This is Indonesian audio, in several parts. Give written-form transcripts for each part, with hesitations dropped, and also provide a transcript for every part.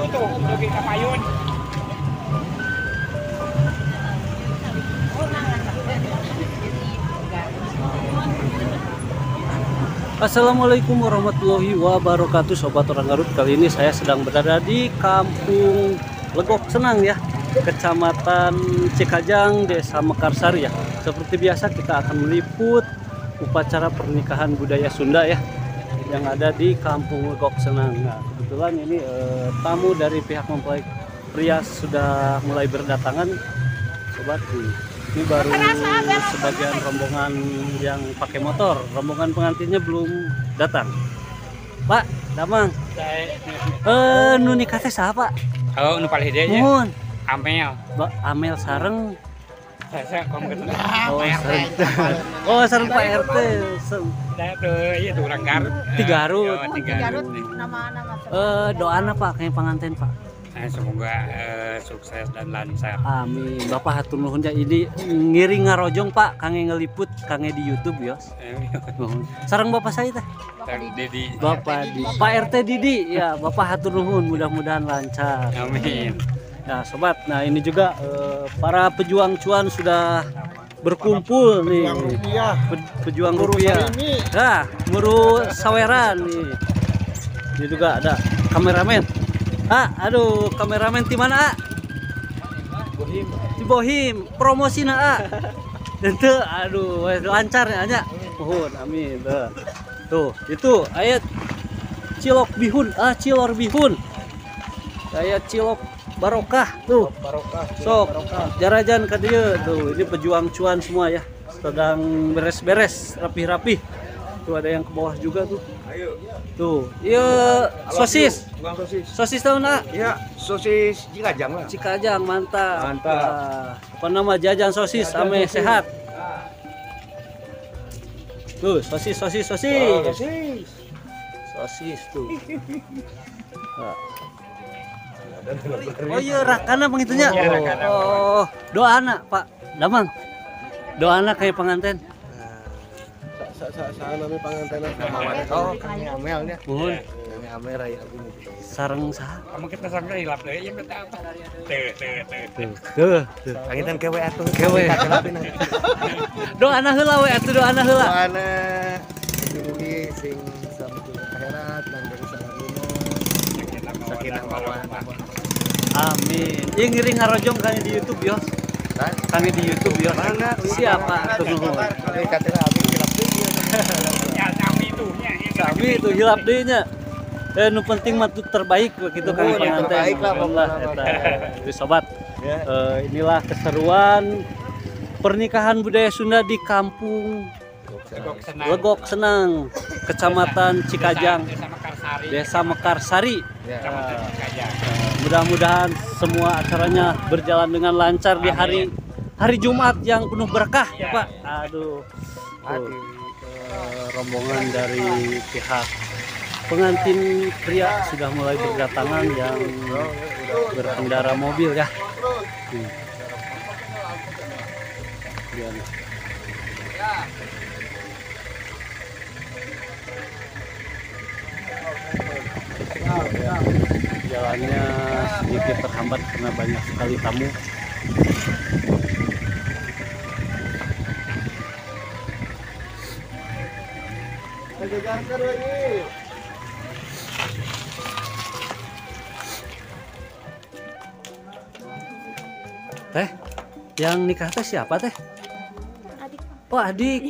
tuh kita payun. Assalamualaikum warahmatullahi wabarakatuh, Sobat Orang Garut. Kali ini saya sedang berada di Kampung Legok Senang ya, Kecamatan Cikajang, Desa Mekarsari ya. Seperti biasa kita akan meliput upacara pernikahan budaya Sunda ya, yang ada di Kampung Legok Senang. Nah, kebetulan ini tamu dari pihak mempelai pria sudah mulai berdatangan, Sobat. Ini baru sebagian rombongan yang pakai motor, rombongan pengantinnya belum datang. Pak, damang. Nu nikah teh saha, Pak? Oh, nu paling hede nya. Mun. Amel. Amel sareng. Saya kamu ketemu. Oh, sareng Pak RT. Saya tuh iya tuh orang Garut. Di Garut. Di Garut. Nama-nama. Doana Pak kayak pengantin, Pak. Semoga sukses dan lancar. Amin. Bapak hatur nuhun ya, ini ngiring ngarojong Pak, kange ngeliput, kange di YouTube yos. Sareng Bapak saya teh. Didi. Bapak di Pak RT Didi ya, Bapak hatur nuhun, mudah-mudahan lancar. Amin. Nah, Sobat, nah ini juga para pejuang cuan sudah berkumpul nih. Pejuang rupiah. Nah, Muru Saweran nih. Ini juga ada kameramen. Aduh, kameramen di mana, Di Bohim, promosina, Tentu, aduh, lancar ya, nya. Mohon, amin. Tuh, itu ayat cilok bihun, cilor bihun. Ayat cilok barokah, tuh. Sok, jarajan ke dia, tuh. Ini pejuang cuan semua ya, sedang beres-beres, rapi-rapi. Tuh ada yang ke bawah juga tuh. Tuh, iya sosis. Sosis tahu nak? Iya, sosis Cikajang lah. Cikajang, mantap. Apa nama jajan sosis ame sehat. Tuh, sosis. Sosis tuh. Oh iya, rakana pengitunya. Oh, doana Pak Damang. Doana kayak pengantin. Saya namanya pengantin sama wadah. Oh, kami Amelnya. Mohon. Kami Amel raya aku. Sareng saha? Kamu kita sampai hilap deh, yang kita apa? Tuh. Pengantin kewe atuh. Kewe. Doana heula we atuh, doana heula. Doana mugi sing sampai akhirat dan dari salamunan. Sakinah mawaddah. Amin. Ieu ngiring ngarojong kami di YouTube yo. Kami di YouTube yo. Mana? Siapa? Tuh nuhun. Kami katanya abi hilap deui. Ya, kami itu. Kami itu hilap deui nya. Nu penting mah terbaik begitu kami pengantin. Terbaik lah pokoknya. Jadi Sobat, inilah keseruan pernikahan budaya Sunda di Kampung Legok Senang, Kecamatan Cikajang, Desa Mekarsari. Mudah-mudahan semua acaranya berjalan dengan lancar di hari Jumat yang penuh berkah, Pak. Aduh. Rombongan dari pihak pengantin pria sudah mulai berdatangan yang berkendara mobil ya. Jalannya sedikit terhambat karena banyak sekali tamu. Teh, yang nikah teh siapa teh? Adik. Oh adik.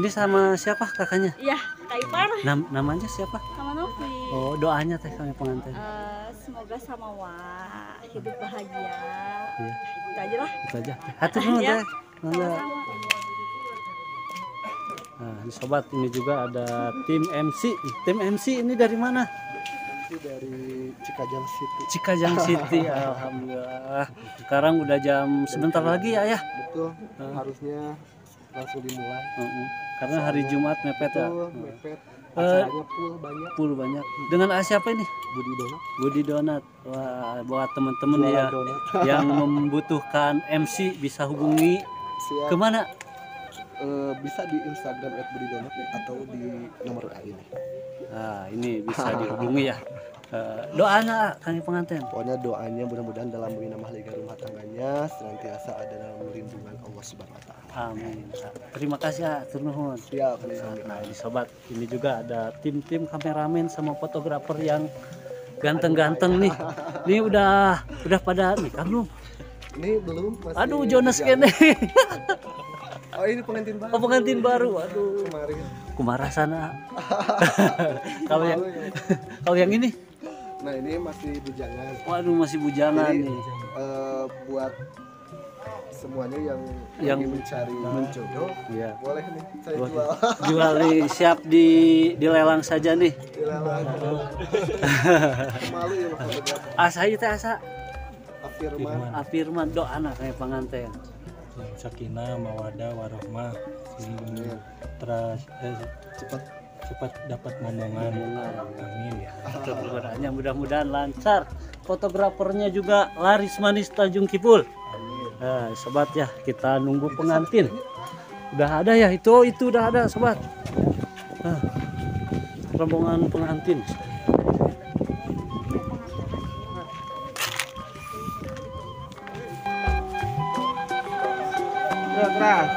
Ini sama siapa kakaknya? Iya, Kak Ipar. Namanya siapa? Sama Novi. Oh, doanya teh kami pengantin. Semoga sama hidup bahagia. Iya. Itu aja lah. Itu aja. Hatur nuhun Ya. teh. Mangga. Nah, ini Sobat, ini juga ada tim MC. Tim MC ini dari mana? Dari Cikajang City. Cikajang City. Alhamdulillah. Sekarang udah jam sebentar lagi ya. Betul. Harusnya langsung dimulai. Karena hari Jumat mepet ya. Mepet. Acaranya full banyak. Dengan siapa ini? Budi Donat. Wah, buat teman-teman ya Donat. yang membutuhkan MC bisa hubungi Siap. kemana? Bisa di Instagram @budidonat atau di nomor A ini. Nah, ini bisa dihubungi ya. Doanya kami pengantin. Pokoknya doanya mudah-mudahan dalam menginam mahliga rumah tangganya senantiasa ada dalam lindungan Allah Subhanahu wa taala. Amin. Terima kasih ya, tur nuhun. Siap. Nah, ini sobat, ini juga ada tim-tim kameramen sama fotografer yang ganteng-ganteng nih. Ini udah pada nikah belum? Ini belum. Masih Aduh, Jonas kene. Oh, ini pengantin baru. Oh, pengantin baru. Aduh. Kemarin. Kumarah sana. Kalau yang ini? Nah, ini masih bujangan. Waduh, masih bujangan Jadi, nih. Buat semuanya yang Yang mencari jodoh, Iya. boleh nih saya Buat- jual. Jual nih, siap dilelang saja nih. Dilelang. Malu ya fotografer. Asa ieu teh asa Afirman. afirman doa anak kayak pengantin. Sakinah, mawadah, warohmah, terus cepat dapat momongan. Amin ya. Doanya mudah-mudahan lancar. Fotografernya juga laris manis Tanjung Kipul. Nah, sobat ya, kita nunggu pengantin. Udah ada ya, itu udah ada sobat. Nah, rombongan pengantin. Keras.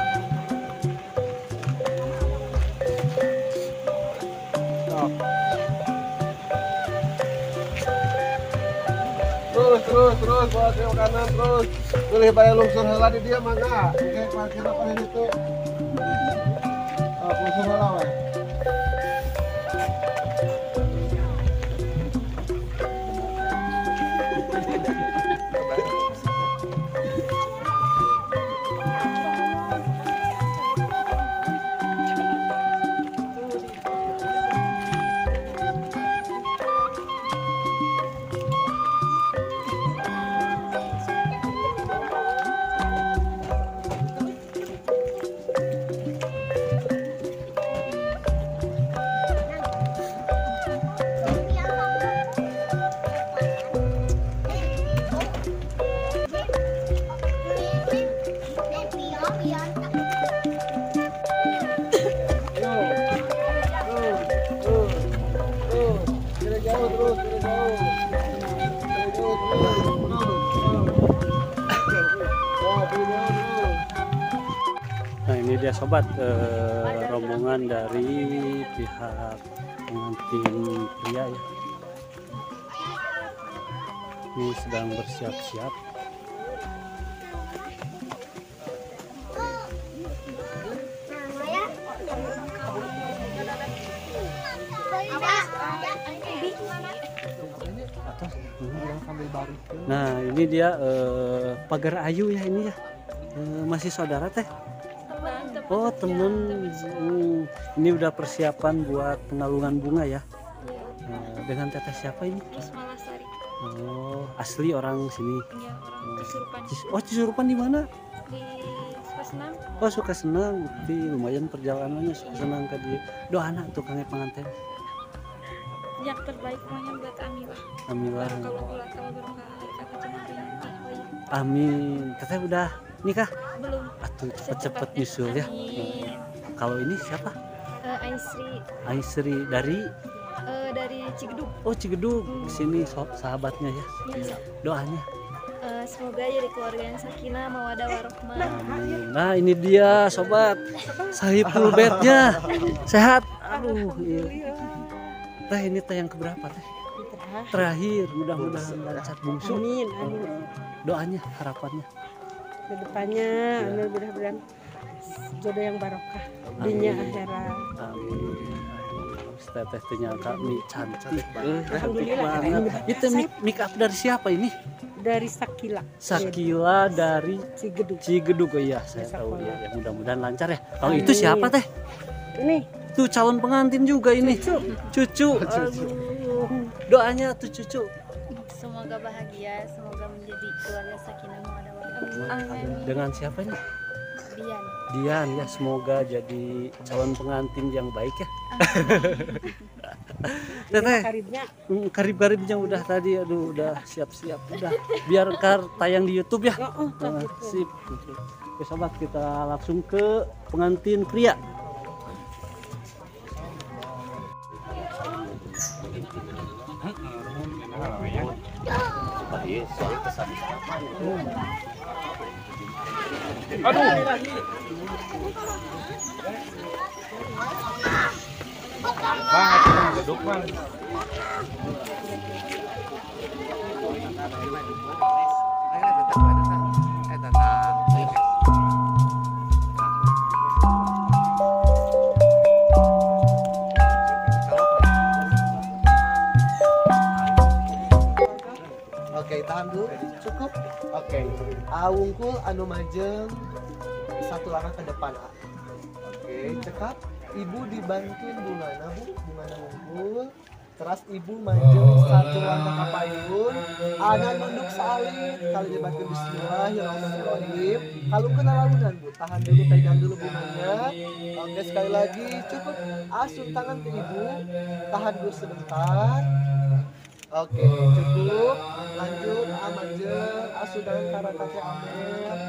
Terus buat yang kanan terus. Pilih bayar lungsur heula di dia mangga. Oke, parkir apa ini tuh? Oh, lungsur heula we. Nah, ini dia sobat, rombongan dari pihak pengantin pria ya. Ini sedang bersiap-siap. Nah, ini dia pagar ayu ya ini ya. Masih saudara teh. Oh, temen. Ini udah persiapan buat pengalungan bunga ya. Dengan teteh siapa ini? Malasari. Oh, asli orang sini. Ya, orang Kesurupan Oh, Cisurupan di mana? di Sukasenang. Oh, suka senang. Tapi lumayan perjalanannya suka senang tadi. Doa anak tuh kangen pengantin. Yang terbaik pokoknya buat Amilah. Amilah. Kalau ulah kalau berkah kata cuma Amin. Teteh udah nikah? belum. Atuh cepet-cepet nyusul ya. Amin. Kalau ini siapa? Aisri Aisri dari dari Cigedug. Oh, Cigedug. Sini sahabatnya ya. Ya, Doanya. semoga jadi keluarga yang sakinah, mawadah, warohmah. Amin. Nah, ini dia sobat. Sahibul bednya. Sehat. Aduh, iya. Teh ini teh yang keberapa teh? Terakhir, mudah-mudahan lancar bungsu. Amin, Doanya, harapannya. Kedepannya, mudah-mudahan jodoh yang barokah, dunia akhirat. Amin. Teteh tehnya kami cantik. Alhamdulillah. Banget. Itu make up dari siapa ini? Dari Sakila. Sakila dari Cigedug. Cigedug. Oh iya, saya tahu ya. Ya mudah-mudahan lancar ya. Kalau itu siapa teh? Ini Tuh calon pengantin juga ini. Cucu. Aduh. Doanya tuh cucu. Semoga bahagia, semoga menjadi keluarga sakinah, mawadah, warohmah. Amin. Dengan siapa ini? Dian. Dian ya, semoga jadi calon pengantin yang baik ya. Teteh, karibnya. karib-karibnya udah tadi, aduh udah siap-siap, udah biar tayang di YouTube ya. Nah, sip. Oke sobat, kita langsung ke pengantin pria. Oke, tahan dulu. Cukup. Oke. Wungkul anu majeng satu langkah ke depan. Oke, cekap. Ibu dibantuin bungana, Bu. Bungana wungkul. Terus ibu majeng satu langkah ke payun. Ana nunduk salin. Kali dibantu bismillahirrahmanirrahim. Kalau kena lalunan, Bu. Tahan dulu, pegang dulu bunganya. Oke, sekali lagi. Cukup. Asuh tangan ke ibu. Tahan dulu sebentar. Oke, cukup. Lanjut, amajeng, asuh dengan cara kakek Amer.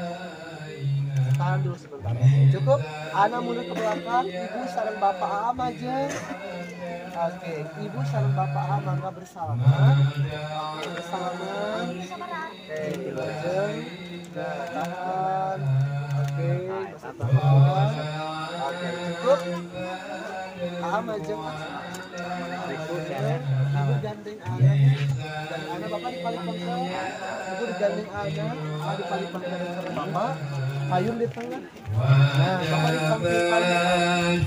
Tahan dulu sebentar. Cukup. Ana mundur ke belakang. Ibu sareng bapak amajeng. Oke, ibu sareng bapak mangga bersalaman. Oke, bersalaman. Oke, amajeng. Nah, tahan. Oke, masih tahan. Oke, cukup. Amajeng. Ibu gandeng anak dan anak bapak di paling pangkal. Ibu digandeng anak, di paling pangkal sama bapak. Payung di tengah. Nah, bapak di samping paling.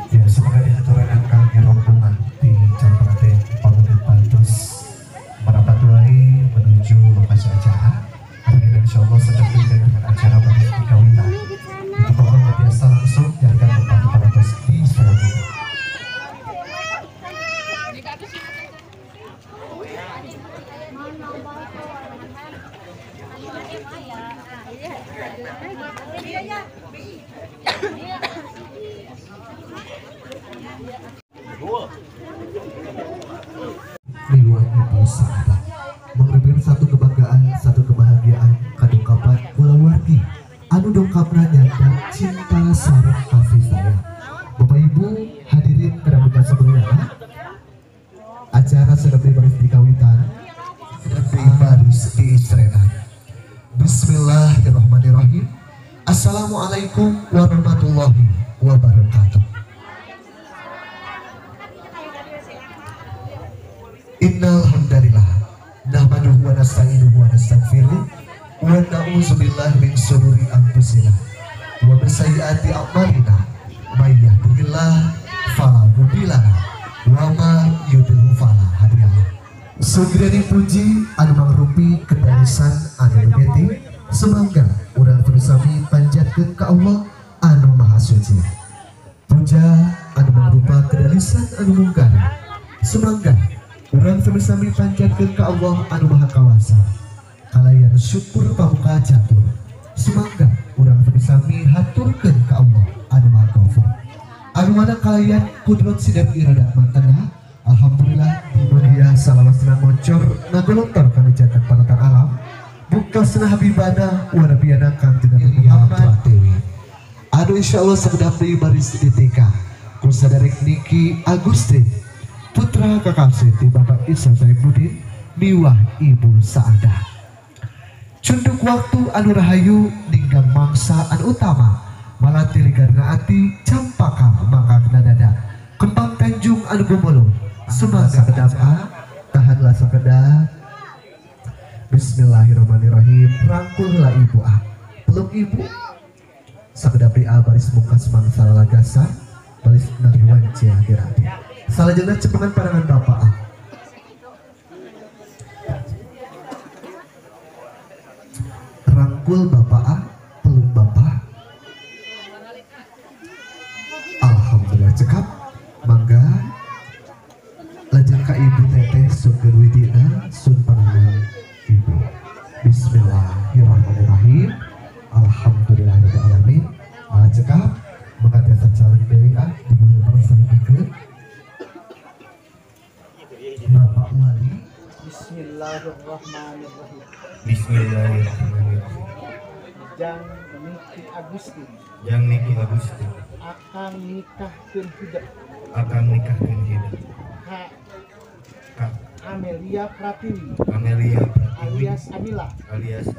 Ya, semoga diaturakan kami rombongan di Jalan Pamudik Bantus merapatuai menuju lokasi acara. Hari ini insya Allah sedang dengan acara Baris Kawitan. Untuk program biasa langsung diakan membantu para bos di Surabaya. Ribuan ibu sahabat memberikan satu kebanggaan, satu kebahagiaan kadungkapan Kulawarti anu dongkapna nyata cinta sareng kasih sayang. Bapak Ibu hadirin kedatangan sebelumnya acara sedepti baris dikawitan sedepti baris diistrenan. Bismillahirrahmanirrahim. Assalamualaikum warahmatullahi wabarakatuh. Innal hamdalillah nahmaduhu wa nasta'inuhu wa nastaghfiruh wa na'udzubillahi min shururi anfusina wa min sayyiati a'malina may yahdihillahu fala mudilla lahu wa may yudlil fala hadiya lahu. Sugirani puji anu mangrupi kedalisan anu beti semangga urang bersami panjatkeun ka Allah anu maha suci. Puja anu mangrupa kedalisan anu munggah semangga urang bersami panjatkeun ka Allah anu maha kawasa. Kalayan syukur pamuka catur semangga urang bersami haturkeun ka Allah anu maha ghafur. Anu mana kalayan kudrat sidang iradat mantana. Alhamdulillah dunia salawasna ngocor nagolontor kana jatan panatan alam buktasna habibana wa nabiyana kanjeng Nabi Muhammad Dewi. Anu insyaallah sagedap deui baris DTK ku saderek Niki Agusti putra kakasih ti Bapak Isa Saifuddin miwah Ibu Saadah. Cunduk waktu anu rahayu ninggang mangsa anu utama malah tiligarna ati campaka mangkakna dada kembang Tanjung anu gomolong. Semoga kedapa tahanlah sekedap. Bismillahirrahmanirrahim. Rangkullah ibu peluk ibu sekedap di baris muka semangsa lagasa baris nariwan cia dirati salajengna cepengan pandangan bapak rangkul bapak peluk bapak. Alhamdulillah cekap mangga lajeng ka ibu teteh sugeng widina sun panangan ibu. Bismillahirrahmanirrahim. Alhamdulillahirabbil alamin. Cekap mangga saling deui diburu pangsangkeun Bapak Wali. Bismillahirrahmanirrahim. Bismillahirrahmanirrahim. Jang Niki Agusti Yang Niki Agusti akan nikahkeun hidup akan nikahkeun hidup ka Amelia Pratiwi Amelia Pratiwi alias Anila alias